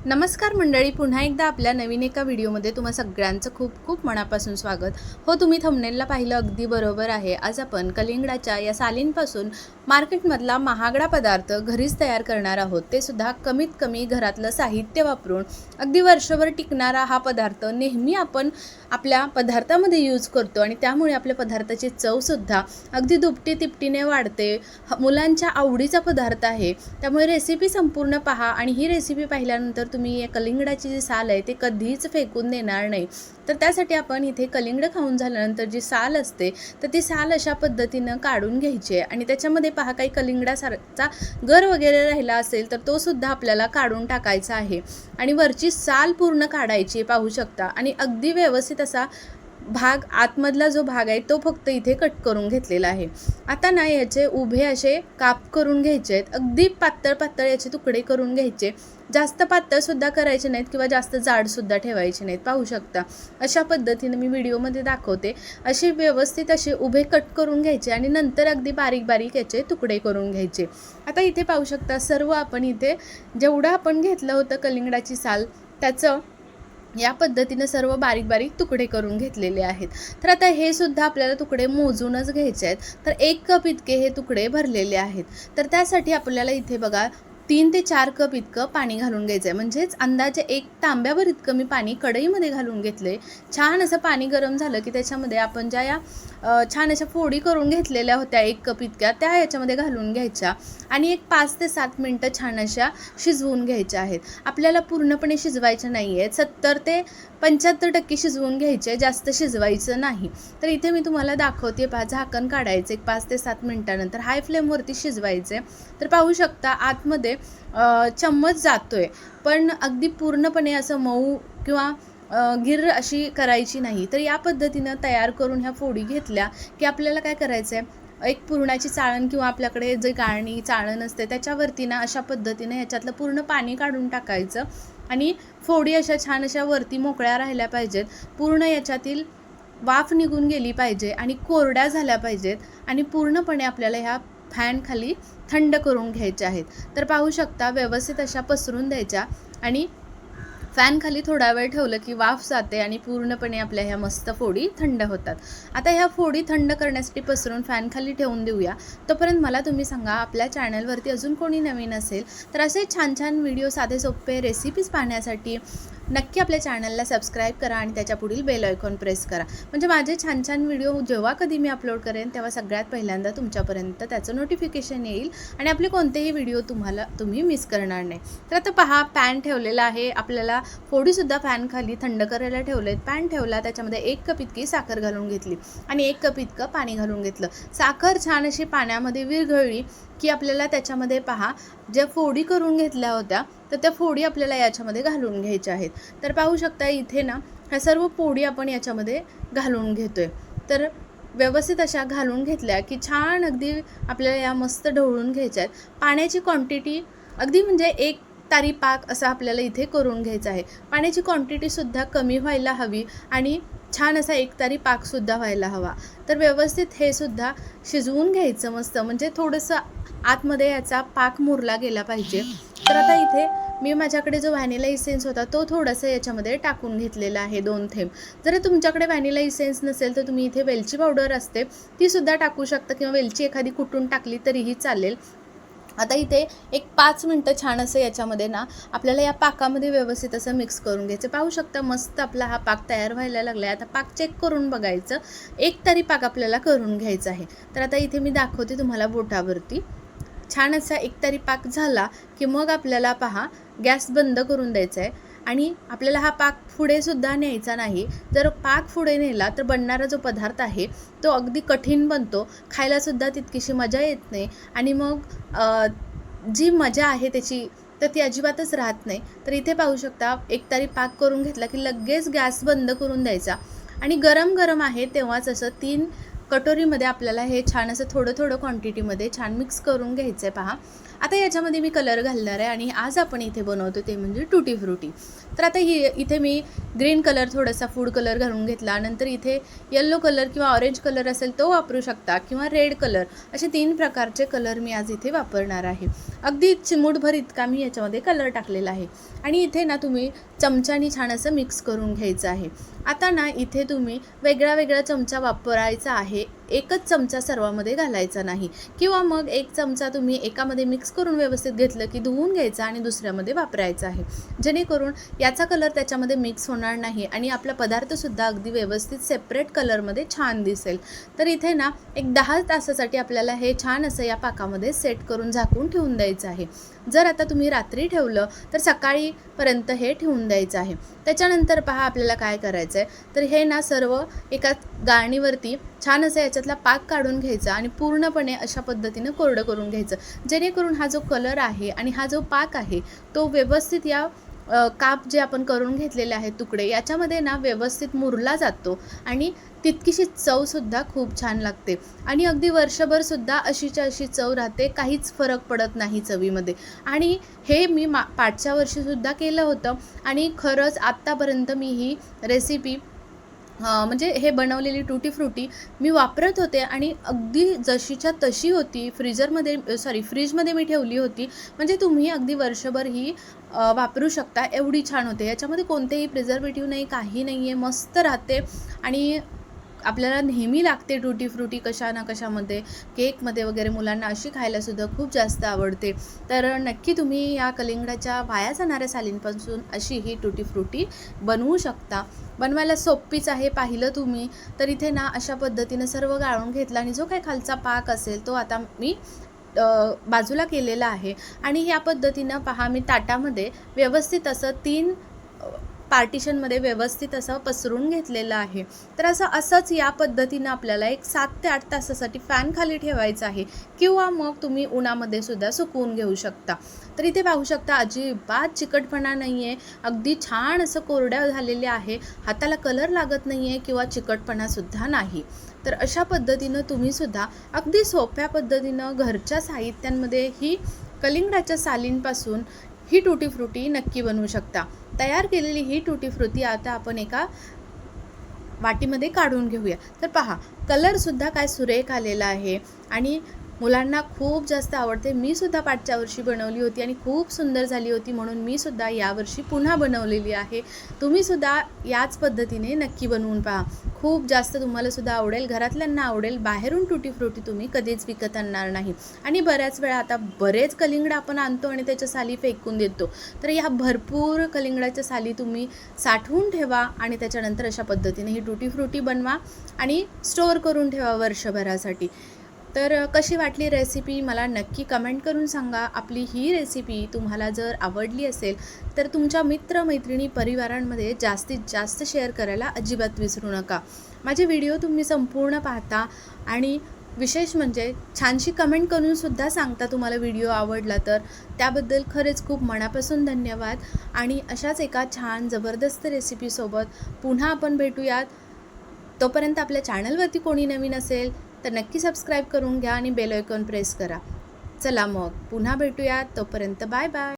नमस्कार मंडळी, पुन्हा एकदा आपल्या नवीन एका व्हिडिओमध्ये तुम्हा सगळ्यांचं खूप खूप मनापासून स्वागत. हो, तुम्ही थंबनेलला पाहिलं अगदी बरोबर आहे. आज आपण कलिंगडाच्या या सालींपासून मार्केटमधला महागडा पदार्थ घरीच तयार करणार आहोत. ते सुद्धा कमीत कमी घरातलं साहित्य वापरून अगदी वर्षभर टिकणारा हा पदार्थ नेहमी आपण आपल्या पदार्थामध्ये यूज करतो आणि त्यामुळे आपल्या पदार्थाची चवसुद्धा अगदी दुपटी तिपटीने वाढते. मुलांच्या आवडीचा पदार्थ आहे, त्यामुळे रेसिपी संपूर्ण पहा आणि ही रेसिपी पाहिल्यानंतर तुम्ही या कलिंगडाची जी साल आहे ते कधीच फेकून देणार नाही. तर त्यासाठी आपण इथे कलिंगड खाऊन झाल्यानंतर जी साल असते तर ती साल अशा पद्धतीनं काढून घ्यायची आहे आणि त्याच्यामध्ये पहा काही कलिंगडासारखा गर वगैरे राहिला असेल तर तो सुद्धा आपल्याला काढून टाकायचा आहे आणि वरची साल पूर्ण काढायची पाहू शकता. आणि अगदी व्यवस्थित असा भाग आतमधला जो भाग आहे तो फक्त इथे कट करून घेतलेला आहे. आता ना याचे उभे असे काप करून घ्यायचे आहेत. अगदी पातळ पातळ याचे तुकडे करून घ्यायचे. जास्त पातळसुद्धा करायचे नाहीत किंवा जास्त जाडसुद्धा ठेवायचे नाहीत. पाहू शकता अशा पद्धतीने मी व्हिडिओमध्ये दाखवते. असे व्यवस्थित असे उभे कट करून घ्यायचे आणि नंतर अगदी बारीक बारीक याचे तुकडे करून घ्यायचे. आता इथे पाहू शकता सर्व आपण इथे जेवढं आपण घेतलं होतं कलिंगडाची साल त्याचं या पद्धतीने सर्व बारीक बारीक तुकडे करून घेतलेले आहेत. तर आता हे सुद्धा आपल्याला तुकडे मोजूनच घ्यायचे आहेत. तर 1 कप इतके हे तुकडे भरलेले आहेत. तर त्यासाठी आपल्याला इथे बघा 3 ते 4 कप इतकं पाणी घालून घ्यायचं आहे. म्हणजेच अंदाजे 1 तांब्यावर इतकं मी पाणी कढईमध्ये घालून घेतले. छान असं पाणी गरम झालं की त्याच्यामध्ये आपण ज्या या छान अशा फोडी करून घेतलेल्या होत्या 1 कप इतक्या त्या याच्यामध्ये घालून घ्यायच्या आणि एक 5 ते 7 मिनटं छान अशा शिजवून घ्यायच्या आहेत. आपल्याला पूर्णपणे शिजवायच्या नाही आहेत, 70 ते 75% शिजवून घ्यायचे, जास्त शिजवायचं नाही. तर इथे मी तुम्हाला दाखवते पहा. झाकण काढायचं एक 5 ते 7 मिनटानंतर हाय फ्लेमवरती शिजवायचे. तर पाहू शकता आतमध्ये चम्मच जातोय, पण अगदी पूर्णपणे असं मऊ किंवा गिर अशी करायची नाही. तर या पद्धतीनं तयार करून ह्या फोडी घेतल्या की आपल्याला काय करायचं आहे, एक पुरणाची चाळण किंवा आपल्याकडे जे गाळणी चाळण असते त्याच्यावरती ना अशा पद्धतीनं ह्याच्यातलं पूर्ण पाणी काढून टाकायचं आणि फोडी अशा छान अशा वरती मोकळ्या राहिल्या पाहिजेत. पूर्ण याच्यातील वाफ निघून गेली पाहिजे आणि कोरड्या झाल्या पाहिजेत आणि पूर्णपणे आपल्याला ह्या फॅन खाली थंड करून घ्यायच्या आहेत. तर पाहू शकता व्यवस्थित अशा पसरून द्यायच्या आणि फॅन खाली थोडा वेळ ठेवलं की वाफ जाते आणि पूर्णपणे आपल्या ह्या मस्त फोडी थंड होतात. आता ह्या फोडी थंड करण्यासाठी पसरून फॅन खाली ठेवून देऊया. तोपर्यंत मला तुम्ही सांगा, आपल्या चॅनलवरती अजून कोणी नवीन असेल तर असे छान छान व्हिडिओ, साधे सोपे रेसिपीज पाहण्यासाठी नक्की आपल्या चॅनलला सबस्क्राईब करा आणि त्याच्या पुढील बेल आयकॉन प्रेस करा. म्हणजे माझे छान छान व्हिडिओ जेव्हा कधी मी अपलोड करेन तेव्हा सगळ्यात पहिल्यांदा तुमच्यापर्यंत त्याचं नोटिफिकेशन येईल आणि आपले कोणतेही व्हिडिओ तुम्ही मिस करणार नाही. तर आता पहा, पॅन ठेवलेला आहे. आपल्याला फोडीसुद्धा फॅन खाली थंड करायला ठेवलेत. पॅन ठेवला, त्याच्यामध्ये 1 कप इतकी साखर घालून घेतली आणि 1 कप इतकं पाणी घालून घेतलं. साखर छान अशी पाण्यामध्ये विरघळली की आपल्याला त्याच्यामध्ये पहा ज्या फोडी करून घेतल्या होत्या तर त्या फोडी आपल्याला याच्यामध्ये घालून घ्यायच्या आहेत. तर पाहू शकता इथे ना ह्या सर्व फोडी आपण याच्यामध्ये घालून घेतोय. तर व्यवस्थित अशा घालून घेतल्या की छान अगदी आपल्याला या मस्त ढवळून घ्यायच्या आहेत. पाण्याची क्वांटिटी अगदी म्हणजे 1 तारी पाक असा आपल्याला इथे करून घ्यायचा आहे. पाण्याची क्वांटिटीसुद्धा कमी व्हायला हवी आणि छान असा 1 तारी पाकसुद्धा व्हायला हवा. तर व्यवस्थित हे सुद्धा शिजवून घ्यायचं मस्त, म्हणजे थोडंसं आतमध्ये याचा पाक मुरला गेला पाहिजे. तर आता इथे मी माझ्याकडे जो व्हॅनिला इसेन्स होता तो थोडासा याच्यामध्ये टाकून घेतलेला आहे, 2 थेंब. जर तुमच्याकडे व्हॅनिला इसेन्स नसेल तर तुम्ही इथे वेलची पावडर असते तीसुद्धा टाकू शकता किंवा वेलची एखादी कुटून टाकली तरीही चालेल. आता इथे एक 5 मिनटं छान असं याच्यामध्ये ना आपल्याला या पाकामध्ये व्यवस्थित असं मिक्स करून घ्यायचं. पाहू शकता मस्त आपला हा पाक तयार व्हायला लागला आहे. आता पाक चेक करून बघायचं. 1 तारी पाक आपल्याला करून घ्यायचा आहे. तर आता इथे मी दाखवते तुम्हाला बोटावरती. छान असा 1 तारी पाक झाला की मग आपल्याला पहा गॅस बंद करून द्यायचा आहे आणि आपल्याला हा पाक पुढे सुद्धा न्यायचा नाही. जर पाक पुढे नेला तर बनणारा जो पदार्थ आहे तो अगदी कठीण बनतो, खायलासुद्धा तितकीशी मजा येत नाही आणि मग जी मजा आहे त्याची तर ती अजिबातच राहत नाही. तर इथे पाहू शकता 1 तारी पाक करून घेतला की लगेच गॅस बंद करून द्यायचा आणि गरम गरम आहे तेव्हाच असं 3 कटोरीमध्ये आपल्याला हे छान असं थोडं थोडं क्वांटिटीमध्ये छान मिक्स करून घ्यायचं आहे. पहा आता याच्यामध्ये मी कलर घालणार आहे आणि आज आपण इथे बनवतो ते म्हणजे टुटी फ्रुटी. तर आता इथे मी ग्रीन कलर थोडासा फूड कलर घालून घेतला. नंतर इथे येलो कलर किंवा ऑरेंज कलर असेल तो वापरू शकता किंवा रेड कलर, असे 3 प्रकारचे कलर मी आज इथे वापरणार आहे. अगदी चिमूटभर इतका मी याच्यामध्ये कलर टाकलेला आहे आणि इथे ना तुम्ही चमच्यानी छान असं मिक्स करून घ्यायचं आहे. आता ना इथे तुम्ही वेगळा वेगळा चमचा वापरायचा आहे, एकच चमचा सर्वामध्ये घालायचा नाही. किंवा मग एक चमचा तुम्ही एकामध्ये मिक्स करून व्यवस्थित घेतलं की धुवून घ्यायचा आणि दुसऱ्यामध्ये वापरायचा आहे, जेणेकरून याचा कलर त्याच्यामध्ये मिक्स होणार नाही आणि आपला पदार्थसुद्धा अगदी व्यवस्थित सेपरेट कलरमध्ये छान दिसेल. तर इथे ना एक 10 तासासाठी आपल्याला हे छान असं या पाकामध्ये सेट करून झाकून ठेवून द्यायचं आहे. जर आता तुम्ही रात्री ठेवलं तर सकाळीपर्यंत हे ठेवून द्यायचं आहे. त्याच्यानंतर पहा आपल्याला काय करायचं आहे, तर हे ना सर्व एका गाळणीवरती छान असं याच्यातला पाक काढून घ्यायचा आणि पूर्णपणे अशा पद्धतीनं कोरडं करून घ्यायचं, जेणेकरून हा जो कलर आहे आणि हा जो पाक आहे तो व्यवस्थित या काप जे आपण करून घेतलेले आहेत तुकडे याच्यामध्ये ना व्यवस्थित मुरला जातो आणि तितकीशी चवसुद्धा खूप छान लागते आणि अगदी वर्षभरसुद्धा अशीच्या अशी चव राहते, काहीच फरक पडत नाही चवीमध्ये. आणि हे मी पाठच्या वर्षीसुद्धा केलं होतं आणि खरंच आत्तापर्यंत मी ही रेसिपी म्हणजे हे बनवलेली टुटी फ्रुटी मी वापरत होते आणि अगदी जशीच्या तशी होती. फ्रीजमध्ये मी ठेवली होती, म्हणजे तुम्ही अगदी वर्षभर ही वापरू शकता, एवढी छान होते. याच्यामध्ये कोणतेही प्रिझर्वेटिव्ह नाही, काही नाही आहे, मस्त राहते आणि आपल्याला नेहमी लागते टुटी फ्रुटी कशा ना कशामध्ये, केकमध्ये वगैरे. मुलांना अशी खायलासुद्धा खूप जास्त आवडते. तर नक्की तुम्ही या कलिंगडाच्या वाया जाणाऱ्या सालींपासून अशी ही टुटी फ्रुटी बनवू शकता. बनवायला सोपीच आहे. पाहिलं तुम्ही तर इथे ना अशा पद्धतीनं सर्व गाळून घेतलं आणि जो काही खालचा पाक असेल तो आता मी बाजूला केलेला आहे आणि या पद्धतीनं पहा मी ताटामध्ये व्यवस्थित असं 3 पार्टिशनमध्ये व्यवस्थित असं पसरून घेतलेलं आहे. तर असंच या पद्धतीनं आपल्याला एक 7 ते 8 तासासाठी फॅन खाली ठेवायचं आहे किंवा मग तुम्ही उन्हामध्ये सुद्धा सुकवून घेऊ शकता. तर इथे पाहू शकता अजिबात चिकटपणा नाही आहे, अगदी छान असं कोरड्या झालेले आहे, हाताला कलर लागत नाही आहे किंवा चिकटपणासुद्धा नाही. तर अशा पद्धतीनं तुम्हीसुद्धा अगदी सोप्या पद्धतीनं घरच्या साहित्यांमध्ये ही कलिंगडाच्या सालींपासून ही टुटी फ्रुटी नक्की बनवू शकता. तयार केलेली ही टुटी फ्रुटी आता आपण एका वाटीमध्ये काढून घेऊया. तर पहा कलरसुद्धा काय सुरेख आलेला आहे आणि मुलांना खूप जास्त आवडते. मी सुद्धा पाठच्या वर्षी बनवली होती आणि खूप सुंदर झाली होती, म्हणून मी सुद्धा यावर्षी पुन्हा बनवलेली आहे. तुम्ही सुद्धा याच पद्धतीने नक्की बनवून पहा, खूप जास्त तुम्हाला सुद्धा आवडेल, घरातल्यांना आवडेल. बाहेरून टुटी फ्रुटी तुम्ही कधीच विकत आणणार नाही. आणि बऱ्याच वेळा आता बरेच कलिंगड आपण आणतो आणि त्याच्या साली फेकून देतो. तर ह्या भरपूर कलिंगडाच्या साली तुम्ही साठवून ठेवा आणि त्याच्यानंतर अशा पद्धतीने ही टुटी फ्रुटी बनवा आणि स्टोअर करून ठेवा वर्षभरासाठी. तर कशी वाटली रेसिपी मला नक्की कमेंट करून सांगा. आपली ही रेसिपी तुम्हाला जर आवडली असेल तर तुमच्या मित्रमैत्रिणी परिवारांमध्ये जास्तीत जास्त शेअर करायला अजिबात विसरू नका. माझे व्हिडिओ तुम्ही संपूर्ण पाहता आणि विशेष म्हणजे छानशी कमेंट करूनसुद्धा सांगता तुम्हाला व्हिडिओ आवडला, तर त्याबद्दल खरेच खूप मनापासून धन्यवाद. आणि अशाच एका छान जबरदस्त रेसिपीसोबत पुन्हा आपण भेटूयात. तोपर्यंत आपल्या चॅनलवरती कोणी नवीन असेल तर नक्की सबस्क्राईब करून घ्या आणि बेल आयकॉन प्रेस करा. चला मग पुन्हा भेटूयात, तोपर्यंत बाय बाय.